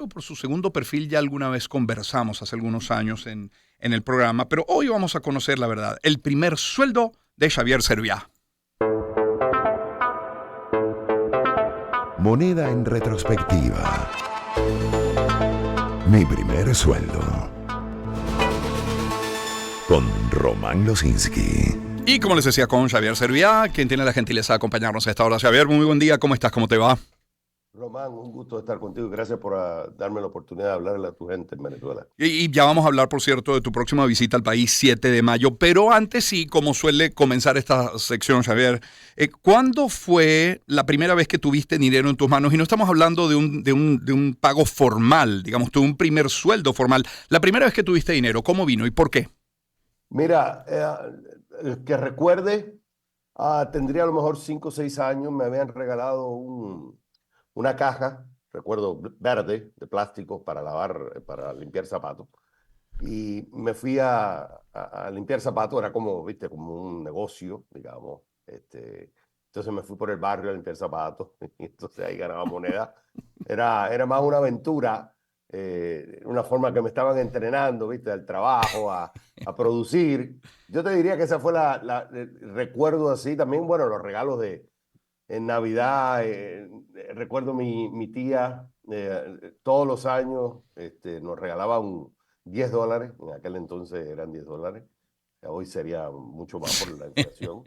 Por su segundo perfil ya alguna vez conversamos hace algunos años en el programa, pero hoy vamos a conocer la verdad, el primer sueldo de Xavier Serviá. Moneda en retrospectiva. Mi primer sueldo. Con Román Losinski. Y como les decía, con Xavier Serviá, quien tiene la gentileza de acompañarnos a esta hora. Xavier, muy buen día, ¿cómo estás? ¿Cómo te va? Román, un gusto estar contigo y gracias por darme la oportunidad de hablarle a tu gente en Venezuela. Y ya vamos a hablar, por cierto, de tu próxima visita al país 7 de mayo. Pero antes, sí, como suele comenzar esta sección, Xavier, ¿cuándo fue la primera vez que tuviste dinero en tus manos? Y no estamos hablando de un pago formal, digamos, de un primer sueldo formal. La primera vez que tuviste dinero, ¿cómo vino y por qué? Mira, que recuerde, tendría a lo mejor 5 o 6 años, me habían regalado una caja, recuerdo, verde, de plástico para lavar, para limpiar zapatos. Y me fui a limpiar zapatos, era como, viste, como un negocio, digamos. Entonces me fui por el barrio a limpiar zapatos, y entonces ahí ganaba moneda. Era más una aventura, una forma que me estaban entrenando, viste, al trabajo, a producir. Yo te diría que esa fue recuerdo así, también, bueno, los regalos en Navidad, recuerdo mi tía, todos los años nos regalaba $10, en aquel entonces eran $10, hoy sería mucho más por la inflación.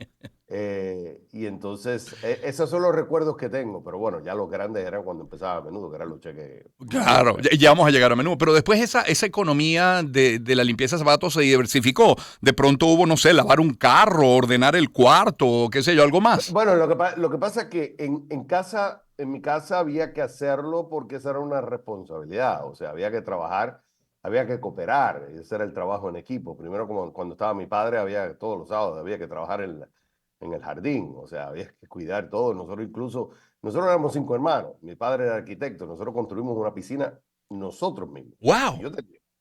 Y entonces, esos son los recuerdos que tengo, pero bueno, ya los grandes eran cuando empezaba a menudo, que eran los cheques Claro, mayores. ya vamos a llegar a menú, pero después esa economía de la limpieza de zapatos se diversificó. De pronto hubo, no sé, lavar un carro, ordenar el cuarto, qué sé yo, algo más. Bueno, lo que pasa es que en mi casa había que hacerlo porque esa era una responsabilidad, o sea, había que trabajar, había que cooperar, ese era el trabajo en equipo. Primero, como cuando estaba mi padre, todos los sábados había que trabajar en el jardín, o sea, había que cuidar todo. Nosotros éramos 5 hermanos, mi padre era arquitecto, nosotros construimos una piscina nosotros mismos. Y ¡Wow!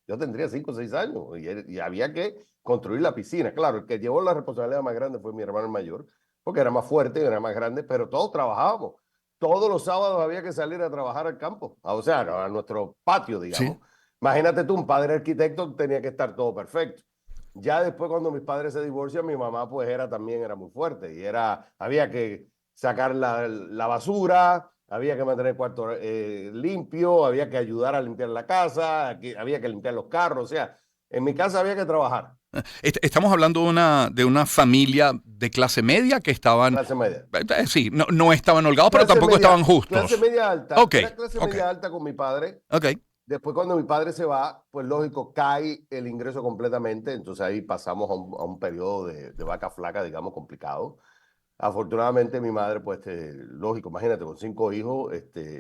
yo tendría 5 o 6 años y había que construir la piscina. Claro, el que llevó la responsabilidad más grande fue mi hermano mayor porque era más fuerte, era más grande, pero todos trabajábamos. Todos los sábados había que salir a trabajar al campo, o sea, a nuestro patio, Sí. digamos. Imagínate tú, un padre arquitecto tenía que estar todo perfecto. Ya después, cuando mis padres se divorcian, mi mamá pues también era muy fuerte y había que sacar la basura, había que mantener el cuarto limpio, había que ayudar a limpiar la casa, había que limpiar los carros, o sea, en mi casa había que trabajar, Estamos hablando de una familia de clase media que estaban, clase media. sí, no estaban holgados, pero tampoco estaban Clase justos. media alta. Ok, Era clase ok, media alta con mi padre. ok. Después, cuando mi padre se va, pues lógico, cae el ingreso completamente. Entonces ahí pasamos a un periodo de vaca flaca, digamos, complicado. Afortunadamente, mi madre, pues, lógico, imagínate, con 5 hijos,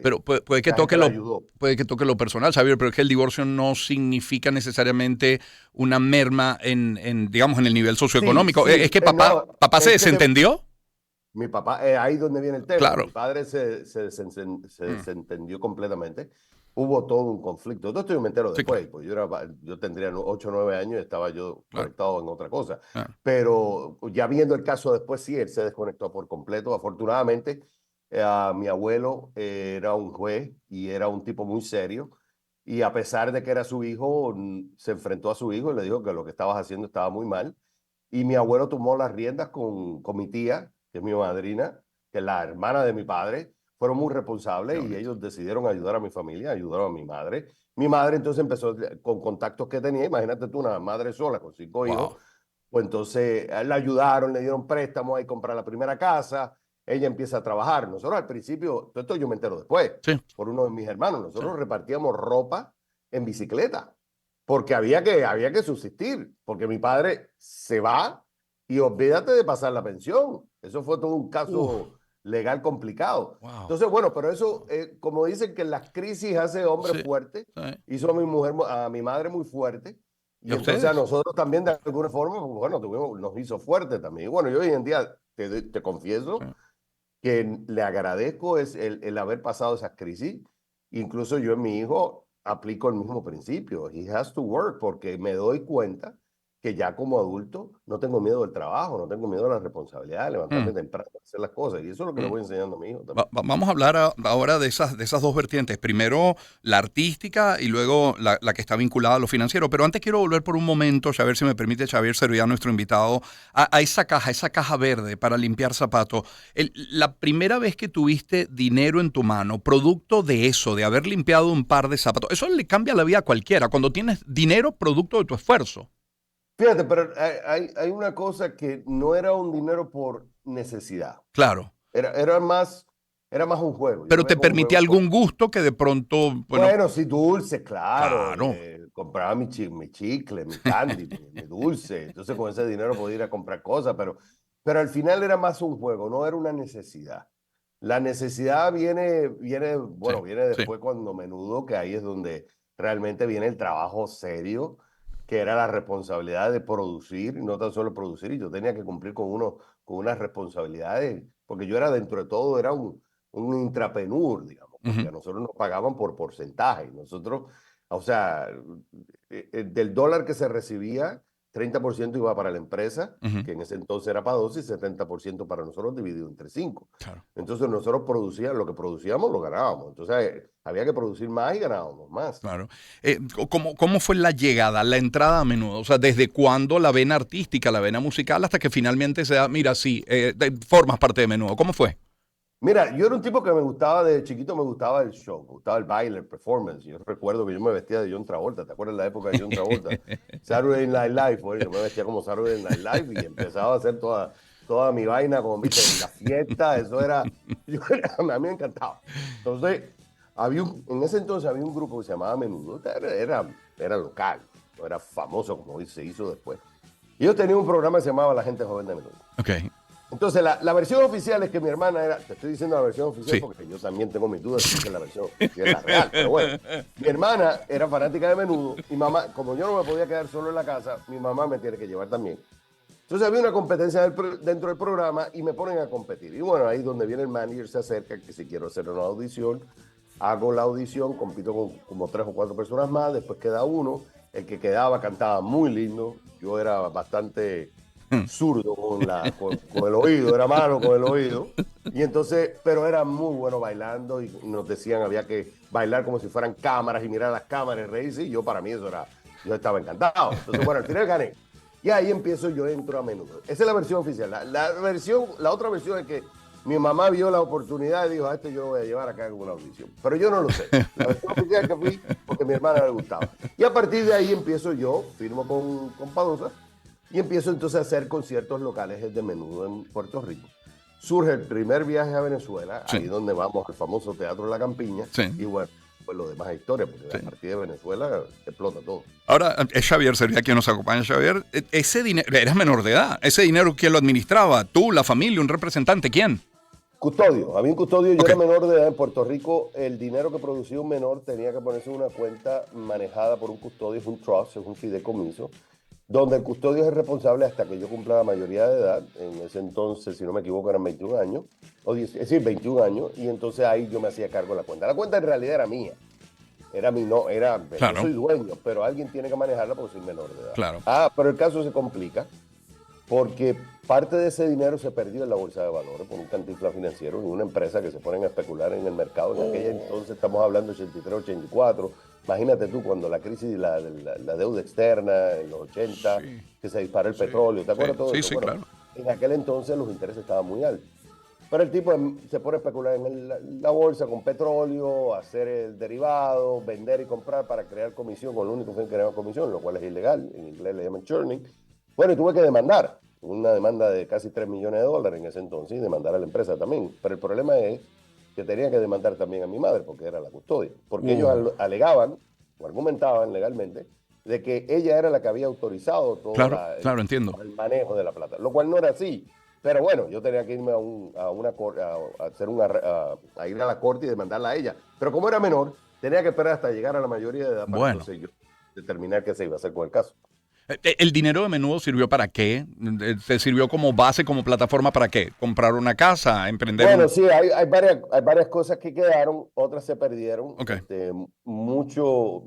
Pero puede que esta gente toque la ayudó. lo personal, Xavier, pero es que el divorcio no significa necesariamente una merma digamos, en el nivel Sí, socioeconómico. Es sí, que no, papá se es que desentendió. mi papá, ahí donde viene el tema. Claro. Mi padre se Mm, desentendió completamente. Hubo todo un conflicto. Todo esto yo me entero sí, claro, después, pues yo tendría 8 o 9 años y estaba yo claro, conectado en otra cosa. claro. Pero ya viendo el caso después, sí, él se desconectó por completo. Afortunadamente, mi abuelo era un juez y era un tipo muy serio. Y a pesar de que era su hijo, se enfrentó a su hijo y le dijo que lo que estabas haciendo estaba muy mal. Y mi abuelo tomó las riendas con mi tía, que es mi madrina, que es la hermana de mi padre. Fueron muy Qué responsables y bonito. ellos decidieron ayudar a mi familia, ayudaron a mi madre. Mi madre entonces empezó con contactos que tenía, imagínate tú, una madre sola con 5 hijos, Wow. pues entonces la ayudaron, le dieron préstamos ahí comprar la primera casa, ella empieza a trabajar. Nosotros al principio, todo esto yo me entero después, Sí, por uno de mis hermanos, sí. nosotros repartíamos ropa en bicicleta porque había que subsistir, porque mi padre se va y olvídate de pasar la pensión. Eso fue todo un Uf, caso legal complicado. wow. Entonces, bueno, pero eso, como dicen que las crisis hace hombre Sí, fuerte, sí. hizo a mi madre muy fuerte, ¿Y y a entonces a ustedes? nosotros también de alguna forma, pues, bueno, nos hizo fuerte también. Y bueno, yo hoy en día te Sí. confieso que le agradezco el haber pasado esas crisis. Incluso yo en mi hijo aplico el mismo principio. He has to work porque me doy cuenta que ya como adulto no tengo miedo del trabajo, no tengo miedo de la responsabilidad, de levantarme Mm. temprano, hacer las cosas. Y eso es lo que le Mm. voy enseñando a mi hijo también. Vamos a hablar ahora de esas dos vertientes. Primero la artística y luego la que está vinculada a lo financiero. Pero antes quiero volver por un momento, a ver si me permite Xavier Servillán, nuestro invitado, a esa caja verde para limpiar zapatos. La primera vez que tuviste dinero en tu mano, producto de eso, de haber limpiado un par de zapatos, eso le cambia la vida a cualquiera. Cuando tienes dinero, producto de tu esfuerzo. Fíjate, pero hay una cosa que no era un dinero por necesidad. Claro. Era más un juego. Yo Pero lo te veía como un permitía juego. algún gusto que de pronto, bueno, Bueno, sí, dulce, claro. claro. Compraba mi chicle, mi candy, mi dulce. Entonces con ese dinero podía ir a comprar cosas, pero al final era más un juego, no era una necesidad. La necesidad Sí, viene sí. después cuando menudo, que ahí es donde realmente viene el trabajo serio, que era la responsabilidad de producir, y no tan solo producir, y yo tenía que cumplir con unas responsabilidades, porque yo era dentro de todo, era un intrapenur, digamos, porque Ujú, a nosotros nos pagaban por porcentaje. Nosotros, o sea, del dólar que se recibía, 30% iba para la empresa, ujú, que en ese entonces era para 12 y 70% para nosotros dividido entre 5. claro. Entonces nosotros producíamos, lo que producíamos lo ganábamos. Entonces había que producir más y ganábamos más. Claro. ¿Cómo fue la llegada, la entrada a menudo? O sea, ¿desde cuándo la vena artística, la vena musical, hasta que finalmente se da, mira, sí, formas parte de menudo? ¿Cómo fue? Mira, yo era un tipo que me gustaba, de chiquito me gustaba el show, me gustaba el baile, el performance. Yo recuerdo que yo me vestía de John Travolta, ¿te acuerdas de la época de John Travolta? Saturday Night Live, pues, yo me vestía como Saturday Night Live y empezaba a hacer toda mi vaina, como viste, en la fiesta, a mí me encantaba. Entonces, en ese entonces había un grupo que se llamaba Menudo, era local, no era famoso como se hizo después. Y yo tenía un programa que se llamaba La Gente Joven de Menudo. Ok, Entonces, la versión oficial es que mi hermana era, te estoy diciendo la versión oficial sí. porque yo también tengo mis dudas si es la versión, si es la real, pero bueno, mi hermana era fanática de Menudo y mamá, como yo no me podía quedar solo en la casa, mi mamá me tiene que llevar también. Entonces había una competencia dentro del programa y me ponen a competir. Y bueno, ahí es donde viene el manager, se acerca, que si quiero hacer una audición, hago la audición, compito con como 3 o 4 personas más, después queda uno, el que quedaba cantaba muy lindo, yo era bastante zurdo con el oído, era malo con el oído. Y entonces, pero era muy bueno bailando y nos decían había que bailar como si fueran cámaras y mirar las cámaras y reírse. Y yo, para mí, yo estaba encantado. Entonces, bueno, al final gané. Y ahí entro a menudo. Esa es la versión oficial. La otra versión es que mi mamá vio la oportunidad y dijo, a este yo lo voy a llevar acá en una audición. Pero yo no lo sé. La versión oficial que fui porque a mi hermana le gustaba. Y a partir de ahí empiezo yo, firmo con Padosa, y empiezo entonces a hacer conciertos locales de menudo en Puerto Rico. Surge el primer viaje a Venezuela, Sí, ahí donde vamos al famoso Teatro La Campiña, sí, y bueno, pues lo demás es historia, porque sí. a partir de Venezuela explota todo. Ahora, es Xavier, sería quien nos acompaña, Xavier. Ese dinero, eras menor de edad. ¿Ese dinero quién lo administraba? ¿Tú, la familia, un representante? ¿Quién? Custodio, había un custodio, yo Ok, era menor de edad en Puerto Rico, el dinero que producía un menor tenía que ponerse en una cuenta manejada por un custodio, es un trust, es un fideicomiso, donde el custodio es el responsable hasta que yo cumpla la mayoría de edad, en ese entonces, si no me equivoco, eran 21 años, es decir, 21 años, y entonces ahí yo me hacía cargo de la cuenta. La cuenta en realidad era mía, yo claro, soy dueño, pero alguien tiene que manejarla porque soy menor de edad. claro. Pero el caso se complica porque parte de ese dinero se perdió en la bolsa de valores por un cantinflas financiero y una empresa que se ponen a especular en el mercado. En aquella entonces estamos hablando de 83, 84. Imagínate tú cuando la crisis, la deuda externa en los 80, Sí, que se disparó el sí, petróleo. ¿Te acuerdas de todo sí, eso? sí, Bueno, claro. en aquel entonces los intereses estaban muy altos. Pero el tipo se pone a especular en la bolsa con petróleo, hacer el derivado, vender y comprar para crear comisión, con el único fin que crear comisión, lo cual es ilegal, en inglés le llaman churning. Bueno, y tuve que demandar, una demanda de casi $3 millones en ese entonces, y demandar a la empresa también. Pero el problema es que tenía que demandar también a mi madre, porque era la custodia. Porque ellos Uh, alegaban, o argumentaban legalmente, de que ella era la que había autorizado todo claro, claro, entiendo. el manejo de la plata, lo cual no era así. Pero bueno, yo tenía que irme a ir a la corte y demandarla a ella. Pero como era menor, tenía que esperar hasta llegar a la mayoría de edad para Bueno. entonces yo determinar qué se iba a hacer con el caso. ¿El dinero de menudo sirvió para qué? ¿Te sirvió como base, como plataforma para qué? ¿Comprar una casa? ¿Emprender Bueno, un...? sí, hay varias cosas que quedaron, otras se perdieron. Ok, Mucho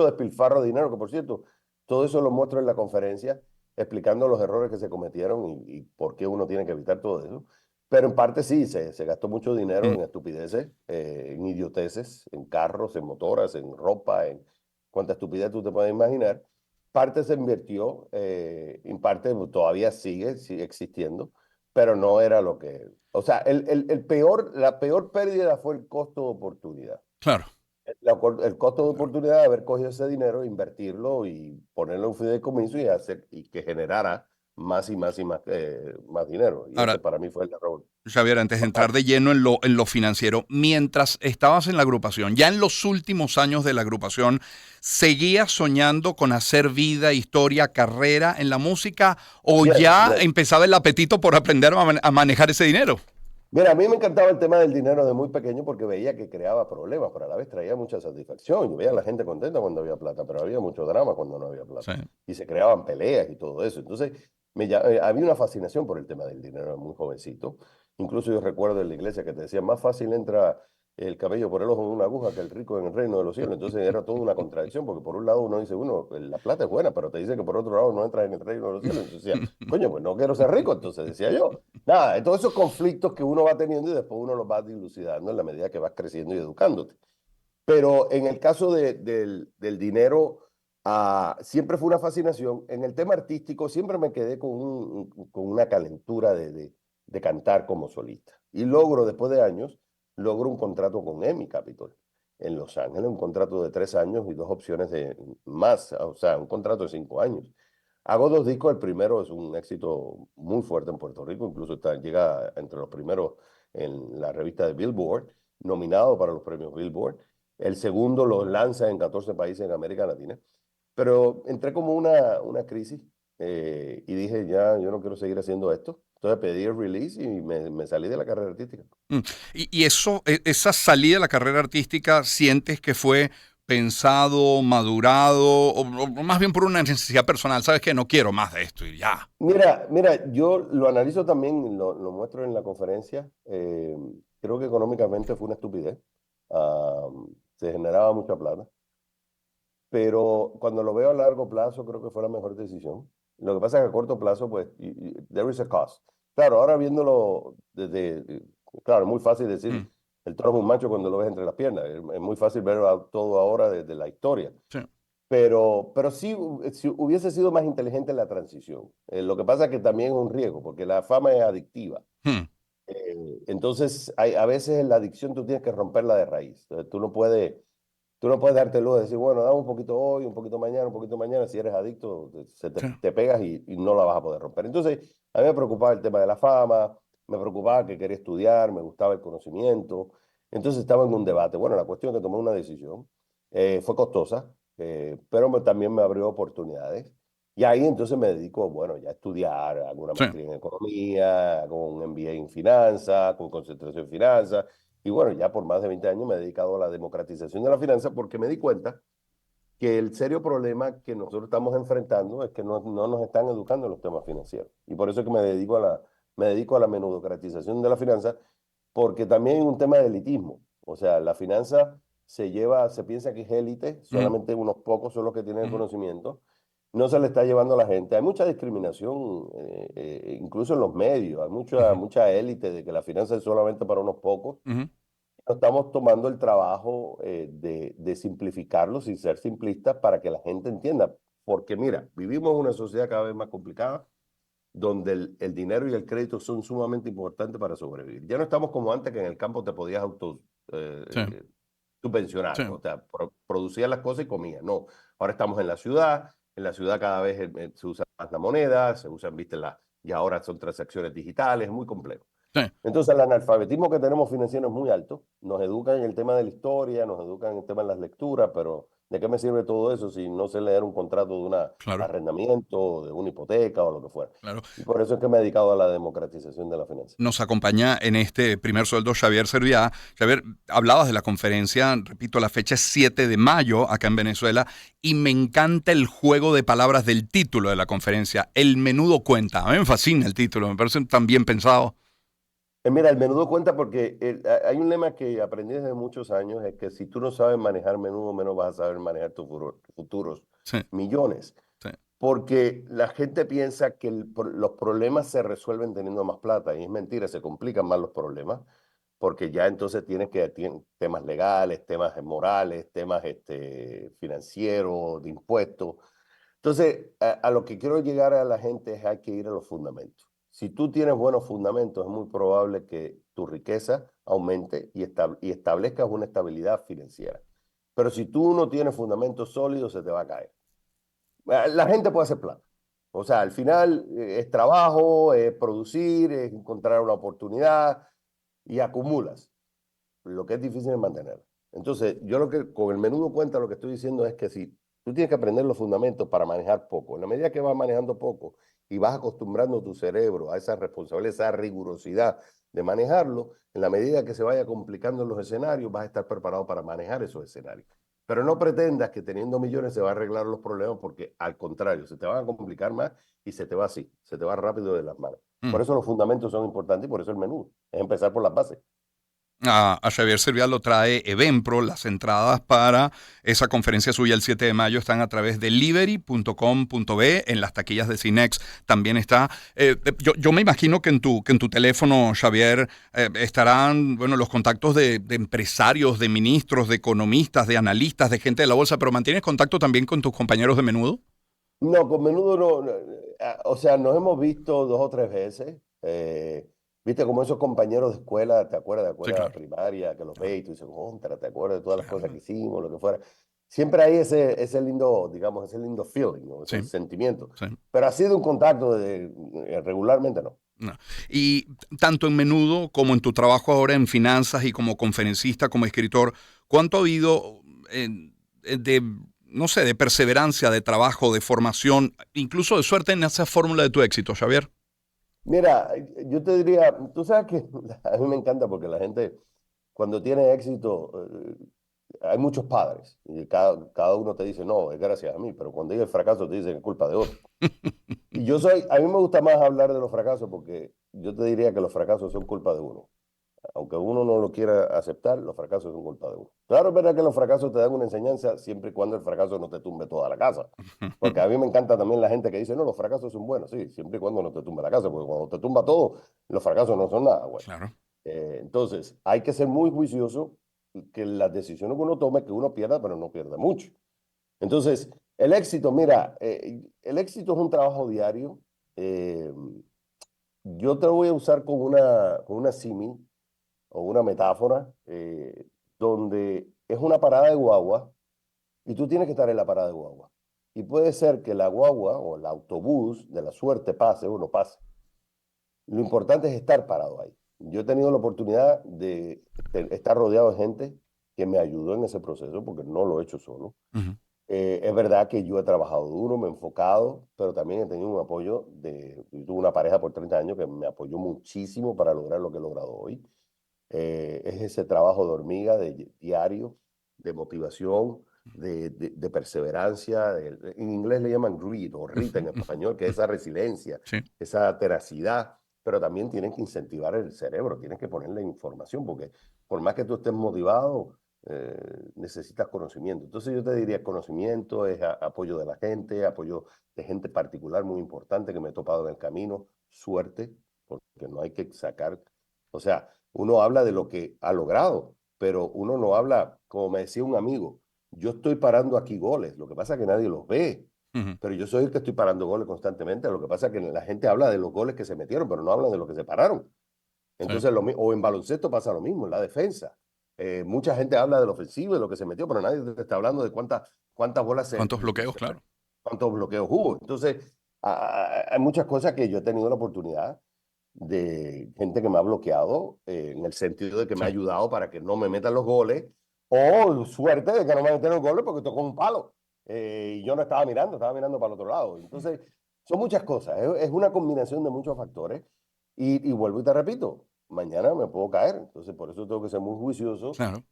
despilfarro de dinero, que por cierto, todo eso lo muestro en la conferencia. explicando los errores que se cometieron y por qué uno tiene que evitar todo eso. Pero en parte sí, se gastó mucho dinero Mm. en estupideces, en idioteces, en carros, en motoras, en ropa, en cuánta estupidez tú te puedes imaginar. Parte se invirtió, en parte todavía sigue existiendo, pero no era lo que... O sea, la peor pérdida fue el costo de oportunidad. Claro. El costo de Claro. oportunidad de haber cogido ese dinero, invertirlo y ponerlo en un fideicomiso y que generara más y más y más, más dinero. Y ese Ahora, para mí fue el error. Javier, antes de entrar de lleno en lo financiero, mientras estabas en la agrupación, ya en los últimos años de la agrupación, ¿seguías soñando con hacer vida, historia, carrera en la música o Yes, ya yes. empezaba el apetito por aprender a manejar ese dinero? Mira, a mí me encantaba el tema del dinero de muy pequeño porque veía que creaba problemas, pero a la vez traía mucha satisfacción. Yo veía a la gente contenta cuando había plata, pero había mucho drama cuando no había Sí. plata. Y se creaban peleas y todo eso. Entonces, había una fascinación por el tema del dinero muy jovencito. Incluso yo recuerdo en la iglesia que te decían, más fácil entra el cabello por el ojo de una aguja que el rico en el reino de los cielos. Entonces era toda una contradicción porque por un lado uno dice, la plata es buena, pero te dice que por otro lado no entras en el reino de los cielos. Entonces decía, coño, pues no quiero ser rico. Entonces decía yo. Nada, todos esos conflictos que uno va teniendo y después uno los va dilucidando en la medida que vas creciendo y educándote. Pero en el caso del dinero, siempre fue una fascinación. En el tema artístico siempre me quedé con una calentura de cantar como solista. Y después de años, logro un contrato con EMI Capitol en Los Ángeles, un contrato de 3 años y dos opciones de más, o sea, un contrato de 5 años. Hago dos discos, el primero es un éxito muy fuerte en Puerto Rico, incluso llega entre los primeros en la revista de Billboard, nominado para los premios Billboard. El segundo lo lanza en 14 países en América Latina. Pero entré como una crisis y dije, ya, yo no quiero seguir haciendo esto. Entonces pedí el release y me salí de la carrera artística. Mm. Y eso, esa salida de la carrera artística, ¿sientes que fue pensado, madurado, o más bien por una necesidad personal? ¿Sabes qué? No quiero más de esto y ya. Mira, yo lo analizo también, lo muestro en la conferencia. Creo que económicamente fue una estupidez. Ah, Se generaba mucha plata. Pero cuando lo veo a largo plazo, creo que fue la mejor decisión. Lo que pasa es que a corto plazo, pues, there is a cost. Claro, ahora viéndolo claro, es muy fácil decir, Mm. el toro es un macho cuando lo ves entre las piernas. Es muy fácil ver todo ahora desde la historia. Sí. Pero sí, si hubiese sido más inteligente la transición. Lo que pasa es que también es un riesgo, porque la fama es adictiva. Mm. Entonces, a veces en la adicción tú tienes que romperla de raíz. Entonces, tú no puedes darte lujo de decir, bueno, dame un poquito hoy, un poquito mañana, un poquito mañana. Si eres adicto, Sí. te pegas y no la vas a poder romper. Entonces, a mí me preocupaba el tema de la fama, me preocupaba que quería estudiar, me gustaba el conocimiento. Entonces estaba en un debate. Bueno, la cuestión es que tomé una decisión. Fue costosa, pero también me abrió oportunidades. Y ahí entonces me dedico, bueno, ya a estudiar, hago una Sí. maestría en economía, hago un MBA en finanzas, con concentración en finanzas. Y bueno, ya por más de 20 años me he dedicado a la democratización de la finanza porque me di cuenta que el serio problema que nosotros estamos enfrentando es que no nos están educando en los temas financieros. Y por eso es que me dedico a la menudocratización de la finanza, porque también hay un tema de elitismo. O sea, la finanza se piensa que es élite, Mm. solamente unos pocos son los que tienen el Mm. conocimiento. No se le está llevando a la gente. Hay mucha discriminación, incluso en los medios. Hay mucha, Ujú. mucha élite de que la finanza es solamente para unos pocos. Ujú. No estamos tomando el trabajo de simplificarlo sin ser simplistas para que la gente entienda. Porque mira, vivimos en una sociedad cada vez más complicada donde el dinero y el crédito son sumamente importantes para sobrevivir. Ya no estamos como antes que en el campo te podías eh, Sí. eh, subvencionar, Sí. o sea, producías las cosas y comías. No, ahora estamos en la ciudad cada vez se usa más la moneda, se usan, viste, y ahora son transacciones digitales, es muy complejo. Sí. Entonces, el analfabetismo que tenemos financiero es muy alto. Nos educan en el tema de la historia, nos educan en el tema de las lecturas, pero ¿de qué me sirve todo eso si no sé leer un contrato de un Claro. arrendamiento, de una hipoteca o lo que fuera? Claro. Y por eso es que me he dedicado a la democratización de la finanza. Nos acompaña en este primer sueldo Xavier Serviá. Xavier, hablabas de la conferencia, repito, la fecha es 7 de mayo acá en Venezuela y me encanta el juego de palabras del título de la conferencia, El menudo cuenta. A mí me fascina el título, me parece tan bien pensado. Mira, el menudo cuenta porque hay un lema que aprendí desde muchos años, es que si tú no sabes manejar menudo, menos vas a saber manejar tus futuros Sí, millones. sí. porque la gente piensa que los problemas se resuelven teniendo más plata, y es mentira, se complican más los problemas, porque ya entonces tienes temas legales, temas morales, temas financieros, de impuestos. Entonces, a lo que quiero llegar a la gente es hay que ir a los fundamentos. Si tú tienes buenos fundamentos, es muy probable que tu riqueza aumente y establezcas una estabilidad financiera. Pero si tú no tienes fundamentos sólidos, se te va a caer. La gente puede hacer plata. O sea, al final es trabajo, es producir, es encontrar una oportunidad y acumulas. Lo que es difícil es mantenerlo. Entonces, yo lo que con el menudo cuenta lo que estoy diciendo es que si tú tienes que aprender los fundamentos para manejar poco, en la medida que vas manejando poco y vas acostumbrando tu cerebro a esa responsabilidad, esa rigurosidad de manejarlo, en la medida que se vaya complicando los escenarios, vas a estar preparado para manejar esos escenarios. Pero no pretendas que teniendo millones se va a arreglar los problemas porque al contrario, se te van a complicar más y se te va así, se te va rápido de las manos. Por eso los fundamentos son importantes y por eso el menudo. Es empezar por las bases. A Xavier Servial lo trae Evenpro. Las entradas para esa conferencia suya el 7 de mayo están a través de liberty.com.be. En las taquillas de Cinex también está. Yo me imagino que en tu teléfono, Xavier, estarán los contactos de empresarios, de ministros, de economistas, de analistas, de gente de la bolsa, pero ¿mantienes contacto también con tus compañeros de menudo? No, con menudo no. O sea, nos hemos visto 2 o 3 veces. Viste como esos compañeros de escuela, ¿te acuerdas de Sí, escuela claro. primaria que los Claro, ves y tú dices, contra, ¿te acuerdas de todas las cosas claro. que hicimos, lo que fuera? Siempre hay ese lindo, digamos, ese lindo feeling, ¿no? Sí, Ese sentimiento. sí. Pero ha sido un contacto regularmente, no. No. Y tanto en menudo como en tu trabajo ahora en finanzas y como conferencista, como escritor, ¿cuánto ha habido de, no sé, de perseverancia, de trabajo, de formación, incluso de suerte en esa fórmula de tu éxito, Xavier? Mira, yo te diría, tú sabes que a mí me encanta porque la gente, cuando tiene éxito, hay muchos padres y cada uno te dice, no, es gracias a mí, pero cuando llega el fracaso te dicen que es culpa de otro. Y a mí me gusta más hablar de los fracasos porque yo te diría que los fracasos son culpa de uno. Aunque uno no lo quiera aceptar, los fracasos son culpa de uno. Claro, es verdad que los fracasos te dan una enseñanza siempre y cuando el fracaso no te tumbe toda la casa. Porque a mí me encanta también la gente que dice, no, los fracasos son buenos, sí, siempre y cuando no te tumbe la casa, porque cuando te tumba todo, los fracasos no son nada bueno. Claro. Entonces, hay que ser muy juicioso que las decisiones que uno tome, que uno pierda, pero no pierda mucho. Entonces, el éxito, mira, el éxito es un trabajo diario. Eh, yo te lo voy a usar con una símil o una metáfora donde es una parada de guagua y tú tienes que estar en la parada de guagua. Y puede ser que la guagua o el autobús de la suerte pase o no pase. Lo importante es estar parado ahí. Yo he tenido la oportunidad de estar rodeado de gente que me ayudó en ese proceso porque no lo he hecho solo. Ujú. Es verdad que yo he trabajado duro, me he enfocado, pero también he tenido un apoyo yo tuve una pareja por 30 años que me apoyó muchísimo para lograr lo que he logrado hoy. Es ese trabajo de hormiga diario, de motivación, de perseverancia. En inglés le llaman grit o rita en español, que es esa resiliencia, Sí. esa tenacidad, pero también tienes que incentivar el cerebro, tienes que ponerle información, porque por más que tú estés motivado, necesitas conocimiento. Entonces yo te diría, conocimiento es apoyo de la gente, apoyo de gente particular muy importante que me he topado en el camino, suerte, porque no hay que sacar, o sea, uno habla de lo que ha logrado, pero uno no habla, como me decía un amigo, yo estoy parando aquí goles, lo que pasa es que nadie los ve, Ujú. pero yo soy el que estoy parando goles constantemente, lo que pasa es que la gente habla de los goles que se metieron, pero no hablan de los que se pararon. Sí. Entonces, o en baloncesto pasa lo mismo, en la defensa. Mucha gente habla del ofensivo, de lo que se metió, pero nadie te está hablando de cuántas bolas ¿Cuántos bloqueos? Claro. cuántos bloqueos hubo. Entonces, hay muchas cosas que yo he tenido la oportunidad de gente que me ha bloqueado, en el sentido de que me Sí. ha ayudado para que no me metan los goles, o suerte de que no me metan los goles porque tocó un palo. Y yo no estaba mirando para el otro lado. Entonces, son muchas cosas, es una combinación de muchos factores. Y vuelvo y te repito, mañana me puedo caer. Entonces, por eso tengo que ser muy juicioso, Claro.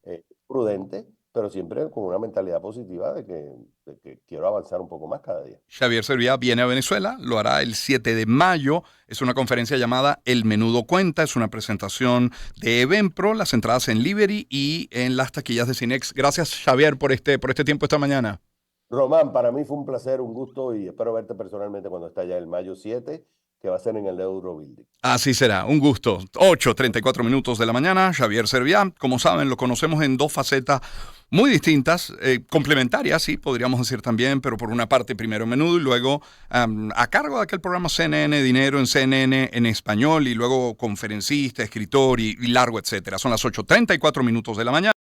prudente, pero siempre con una mentalidad positiva de que quiero avanzar un poco más cada día. Xavier Serviá viene a Venezuela, lo hará el 7 de mayo. Es una conferencia llamada El Menudo Cuenta. Es una presentación de Evenpro, las entradas en Liberty y en las taquillas de Cinex. Gracias, Xavier, por este tiempo esta mañana. Román, para mí fue un placer, un gusto y espero verte personalmente cuando esté allá el mayo 7, que va a ser en el Eurobuilding. Así será, un gusto. 8:34 de la mañana, Xavier Serviá. Como saben, lo conocemos en dos facetas muy distintas, complementarias, sí, podríamos decir también, pero por una parte primero Menudo y luego a cargo de aquel programa CNN Dinero en CNN en español y luego conferencista, escritor y largo, etcétera. Son las 8:34 de la mañana.